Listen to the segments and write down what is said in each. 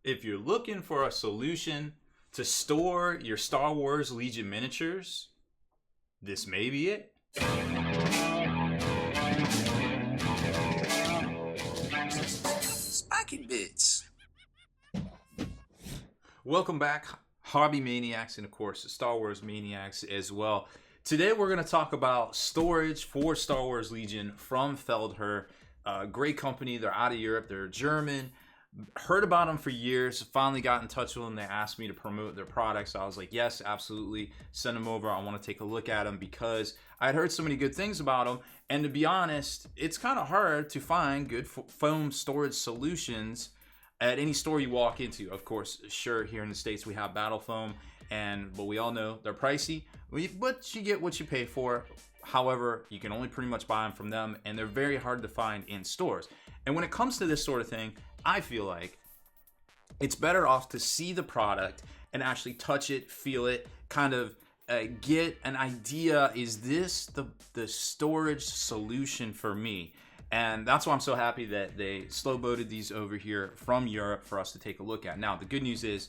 If you're looking for a solution to store your Star Wars Legion miniatures, this may be it. Spiking bits. Welcome back, hobby maniacs, and of course, Star Wars maniacs as well. Today, we're going to talk about storage for Star Wars Legion from Feldherr. Great company. They're out of Europe. They're German. Heard about them for years. Finally got in touch with them. They asked me to promote their products. I was like, yes, absolutely. Send them over. I want to take a look at them because I had heard so many good things about them. And to be honest, it's kind of hard to find good foam storage solutions at any store you walk into. Of course, sure, here in the States we have Battle Foam, but we all know they're pricey. But you get what you pay for. However, you can only pretty much buy them from them, and they're very hard to find in stores. And when it comes to this sort of thing, I feel like it's better off to see the product and actually touch it, feel it, kind of get an idea, is this the storage solution for me? And that's why I'm so happy that they slow-boated these over here from Europe for us to take a look at. Now, the good news is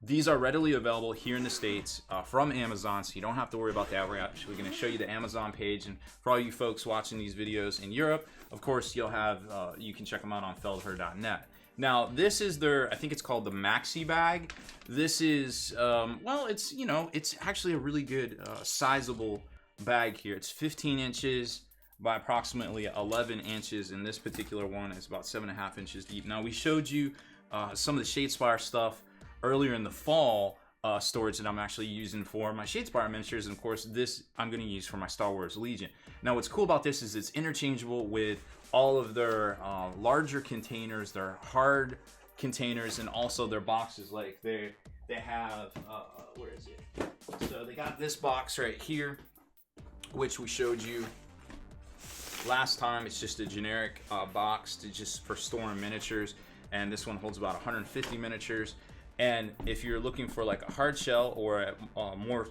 these are readily available here in the States from Amazon, so you don't have to worry about that. We're actually going to show you the Amazon page, and for all you folks watching these videos in Europe, of course, you'll have you can check them out on feldherr.net. Now, this is their, I think it's called the Maxi Bag. This is, well, it's, you know, it's actually a really good sizable bag here. It's 15 inches by approximately 11 inches, and this particular one is about 7.5 inches deep. Now, we showed you some of the Shadespire stuff earlier in the fall storage that I'm actually using for my Shadespire miniatures, and of course this I'm going to use for my Star Wars Legion. Now what's cool about this is it's interchangeable with all of their larger containers, their hard containers, and also their boxes. Like they have where is it? So they got this box right here, which we showed you last time. It's just a generic box for storing miniatures, and this one holds about 150 miniatures. And if you're looking for like a hard shell or more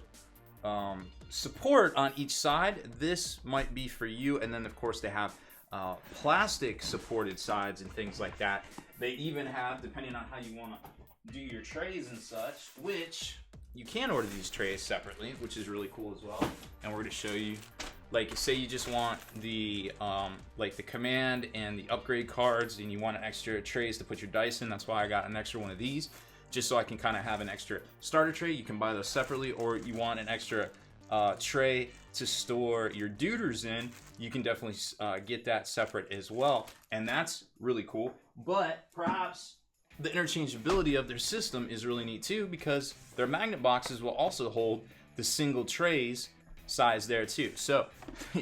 support on each side, this might be for you. And then of course they have plastic supported sides and things like that. They even have, depending on how you want to do your trays and such, which you can order these trays separately, which is really cool as well. And we're going to show you, like say you just want the like the command and the upgrade cards, and you want an extra trays to put your dice in. That's why I got an extra one of these, just so I can kind of have an extra starter tray. You can buy those separately, or you want an extra tray to store your duders in, you can definitely get that separate as well, and that's really cool. But perhaps the interchangeability of their system is really neat too, because their magnet boxes will also hold the single trays size there too. So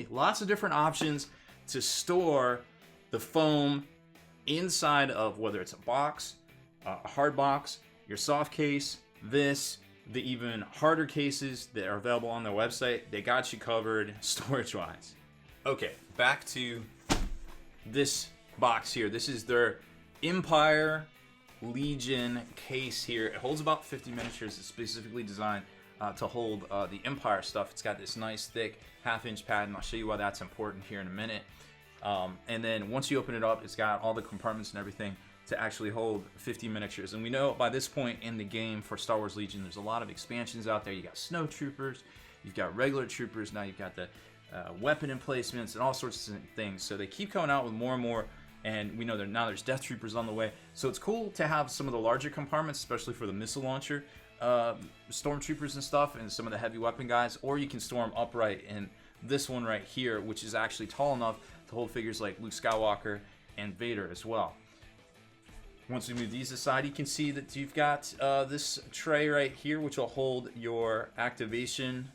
lots of different options to store the foam inside of, whether it's a box, a hard box, your soft case, the even harder cases that are available on their website. They got you covered storage wise. Okay, back to this box here. This is their Empire Legion case here. It holds about 50 miniatures. It's specifically designed to hold the Empire stuff. It's got this nice thick 1/2-inch pad, and I'll show you why that's important here in a minute. And then once you open it up, it's got all the compartments and everything to actually hold 50 miniatures. And we know by this point in the game for Star Wars Legion, there's a lot of expansions out there. You got snow troopers, you've got regular troopers, now you've got the weapon emplacements and all sorts of things. So they keep coming out with more and more, and we know that now there's death troopers on the way. So it's cool to have some of the larger compartments, especially for the missile launcher stormtroopers and stuff, and some of the heavy weapon guys. Or you can store them upright in this one right here, which is actually tall enough to hold figures like Luke Skywalker and Vader as well. Once we move these aside, you can see that you've got this tray right here, which will hold your activation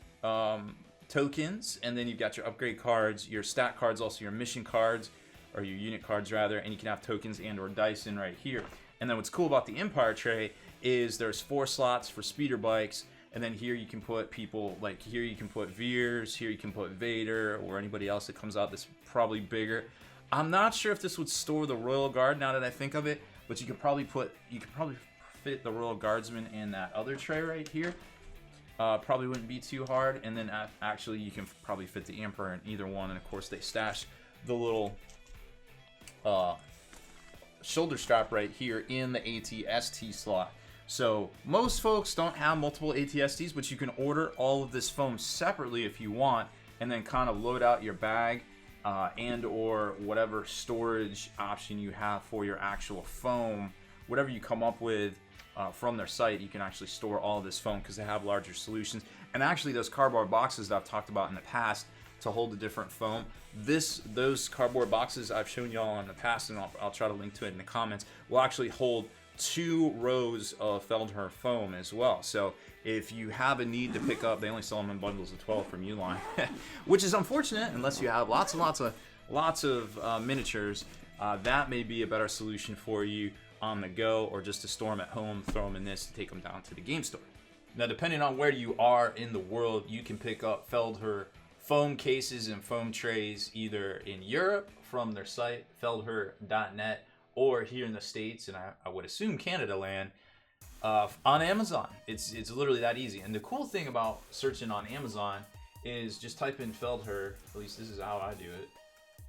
tokens, and then you've got your upgrade cards, your stat cards, also your mission cards, or your unit cards rather, and you can have tokens and or dice in right here. And then what's cool about the Empire tray is there's 4 slots for speeder bikes, and then here you can put people, like here you can put Veers, here you can put Vader, or anybody else that comes out that's probably bigger. I'm not sure if this would store the Royal Guard now that I think of it, but you could probably fit the Royal Guardsman in that other tray right here. Probably wouldn't be too hard. And then actually you can probably fit the Emperor in either one. And of course they stash the little shoulder strap right here in the AT-ST slot. So most folks don't have multiple AT-STs, but you can order all of this foam separately if you want, and then kind of load out your bag and or whatever storage option you have for your actual foam. Whatever you come up with from their site, you can actually store all of this foam because they have larger solutions. And actually those cardboard boxes that I've talked about in the past to hold the different foam, those cardboard boxes I've shown y'all in the past, and I'll try to link to it in the comments, will actually hold 2 rows of Feldherr foam as well. So if you have a need to pick up, they only sell them in bundles of 12 from Uline, which is unfortunate unless you have lots of miniatures. That may be a better solution for you on the go, or just to store them at home, throw them in this to take them down to the game store. Now, depending on where you are in the world, you can pick up Feldherr foam cases and foam trays either in Europe from their site, feldherr.net, or here in the States, and I would assume Canada land, on Amazon. It's literally that easy. And the cool thing about searching on Amazon is just type in Feldherr, at least this is how I do it,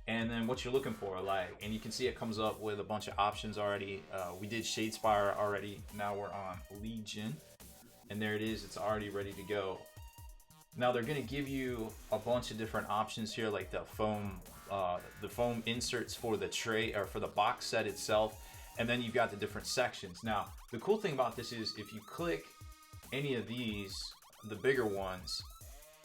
and then what you're looking for, and you can see it comes up with a bunch of options already. We did Shadespire already, now we're on Legion, and there it is, it's already ready to go. Now they're going to give you a bunch of different options here, like the foam inserts for the tray or for the box set itself, and then you've got the different sections. Now the cool thing about this is if you click any of these, the bigger ones,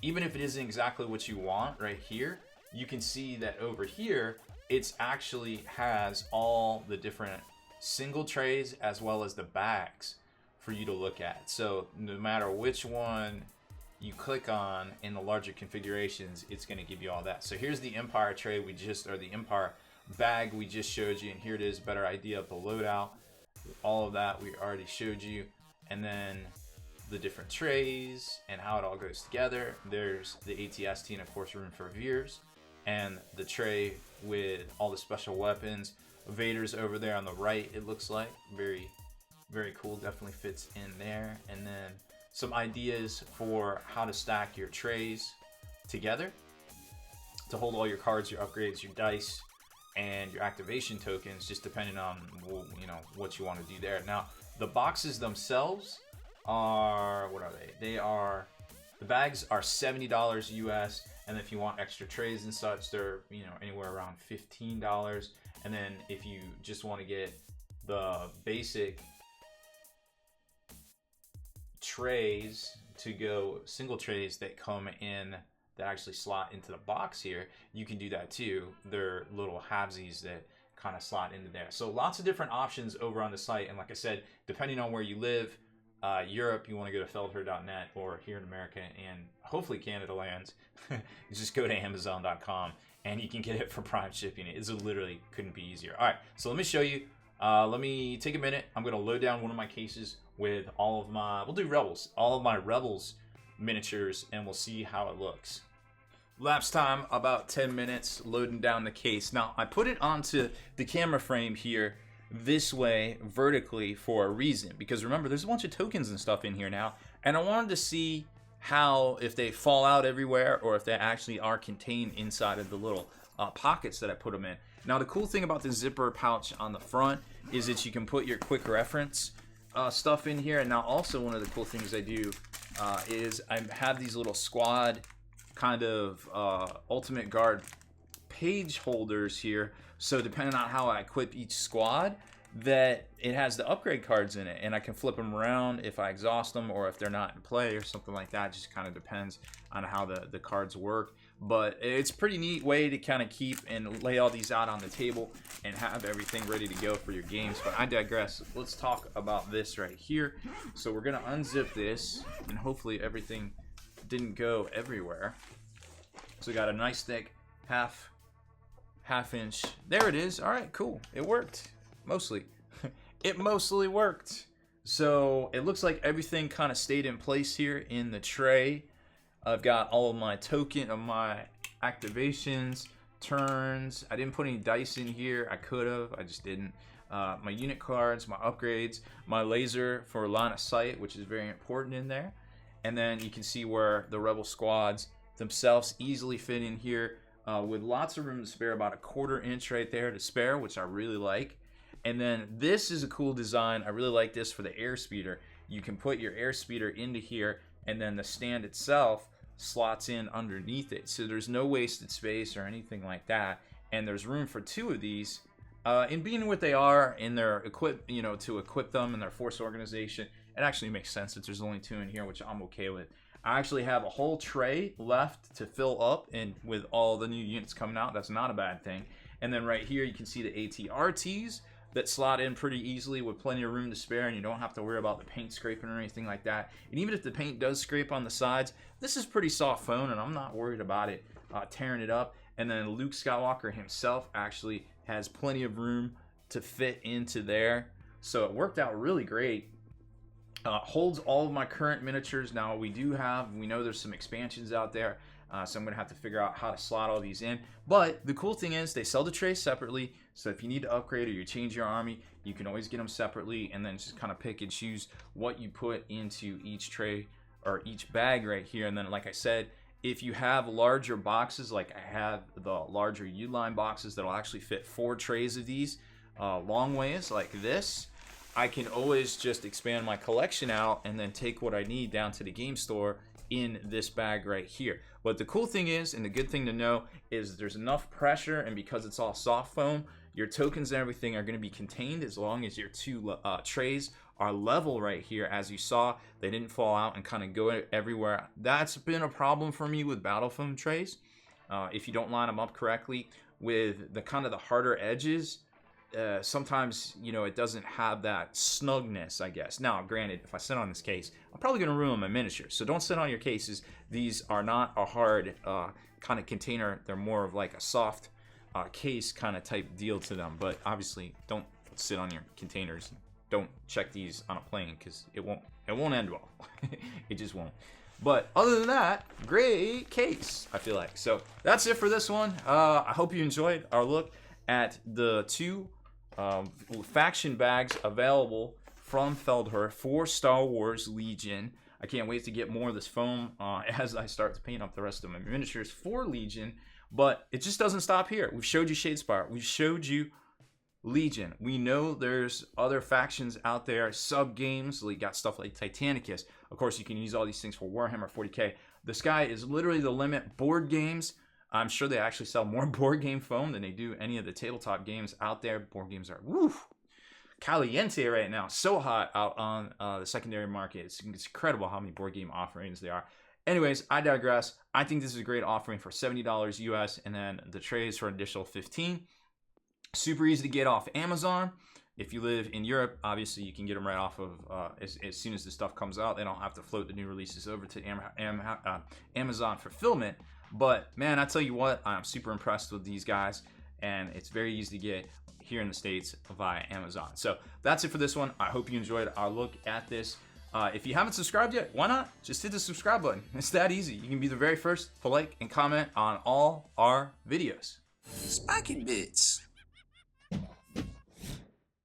even if it isn't exactly what you want right here, you can see that over here it's actually has all the different single trays as well as the bags for you to look at. So no matter which one you click on in the larger configurations, it's going to give you all that. So here's the Empire tray or the Empire bag we just showed you, and here it is, better idea of the loadout. All of that we already showed you, and then the different trays and how it all goes together. There's the AT-ST and of course room for Veers, and the tray with all the special weapons. Vader's over there on the right, it looks like. Very, very cool, definitely fits in there. And then some ideas for how to stack your trays together to hold all your cards, your upgrades, your dice, and your activation tokens, just depending on what you want to do there. Now, the boxes themselves are, what are they? The bags are $70 US, and if you want extra trays and such, they're anywhere around $15. And then if you just want to get the basic trays to go, single trays that come in that actually slot into the box here, you can do that too. They're little halvesies that kind of slot into there. So lots of different options over on the site, and like I said, depending on where you live, Europe, you want to go to feldherr.net, or here in America and hopefully Canada lands, you just go to amazon.com and you can get it for prime shipping. It's literally couldn't be easier. All right, so let me show you. Let me take a minute. I'm going to load down one of my cases with all of my, we'll do Rebels, all of my Rebels miniatures, and we'll see how it looks. Lapse time about 10 minutes loading down the case. Now I put it onto the camera frame here this way vertically for a reason, because remember there's a bunch of tokens and stuff in here now, and I wanted to see how, if they fall out everywhere or if they actually are contained inside of the little pockets that I put them in. Now the cool thing about the zipper pouch on the front is that you can put your quick reference stuff in here. And now also one of the cool things I do is I have these little squad kind of ultimate guard page holders here, so depending on how I equip each squad, that it has the upgrade cards in it, and I can flip them around if I exhaust them or if they're not in play or something like that. It just kind of depends on how the cards work, but it's a pretty neat way to kind of keep and lay all these out on the table and have everything ready to go for your games. But I digress. Let's talk about this right here. So we're gonna unzip this, and hopefully everything didn't go everywhere. So we got a nice thick half inch. There it is. All right, cool. It worked. Mostly. It mostly worked. So it looks like everything kind of stayed in place here in the tray. I've got all of my my activations, turns. I didn't put any dice in here. I could have. I just didn't. My unit cards, my upgrades, my laser for line of sight, which is very important in there. And then you can see where the Rebel squads themselves easily fit in here with lots of room to spare, about a 1/4 inch right there to spare, which I really like. And then this is a cool design. I really like this for the air speeder. You can put your air speeder into here, and then the stand itself slots in underneath it. So there's no wasted space or anything like that. And there's room for 2 of these. In being what they are in their to equip them in their force organization, it actually makes sense that there's only 2 in here, which I'm okay with. I actually have a whole tray left to fill up, and with all the new units coming out, that's not a bad thing. And then right here, you can see the ATRTs that slot in pretty easily with plenty of room to spare, and you don't have to worry about the paint scraping or anything like that. And even if the paint does scrape on the sides, this is pretty soft foam, and I'm not worried about it tearing it up. And then Luke Skywalker himself actually has plenty of room to fit into there, so it worked out really great. Holds all of my current miniatures. Now we know there's some expansions out there, so I'm gonna have to figure out how to slot all these in. But the cool thing is they sell the trays separately, so if you need to upgrade or you change your army, you can always get them separately, and then just kind of pick and choose what you put into each tray or each bag right here. And then, like I said, if you have larger boxes, like I have the larger U-line boxes that'll actually fit 4 trays of these long ways like this, I can always just expand my collection out and then take what I need down to the game store in this bag right here. But the cool thing is, and the good thing to know, is there's enough pressure, and because it's all soft foam, your tokens and everything are going to be contained as long as your 2 trays are level right here. As you saw, they didn't fall out and kind of go everywhere. That's been a problem for me with battle foam trays. If you don't line them up correctly with the kind of the harder edges, sometimes it doesn't have that snugness, I guess. Now granted, if I sit on this case, I'm probably going to ruin my miniature, so don't sit on your cases. These are not a hard kind of container. They're more of like a soft case kind of type deal to them. But obviously don't sit on your containers. Don't check these on a plane, because it won't end well. It just won't. But other than that, great case, I feel like. So that's it for this one. I hope you enjoyed our look at the 2 faction bags available from Feldherr for Star Wars Legion. I can't wait to get more of this foam as I start to paint up the rest of my miniatures for Legion. But it just doesn't stop here. We've showed you Shadespire. We've showed you Legion. We know there's other factions out there, sub games. We got stuff like Titanicus. Of course, you can use all these things for Warhammer 40k. The sky is literally the limit. Board games. I'm sure they actually sell more board game foam than they do any of the tabletop games out there. Board games are caliente right now. So hot out on the secondary market. It's incredible how many board game offerings there are. Anyways, I digress. I think this is a great offering for $70 US, and then the trays for an additional $15. Super easy to get off Amazon. If you live in Europe, obviously you can get them right off of as soon as the stuff comes out. They don't have to float the new releases over to Amazon fulfillment. But man, I tell you what, I'm super impressed with these guys, and it's very easy to get here in the States via Amazon. So that's it for this one. I hope you enjoyed our look at this. If you haven't subscribed yet, why not? Just hit the subscribe button. It's that easy. You can be the very first to like and comment on all our videos. Spiking bits.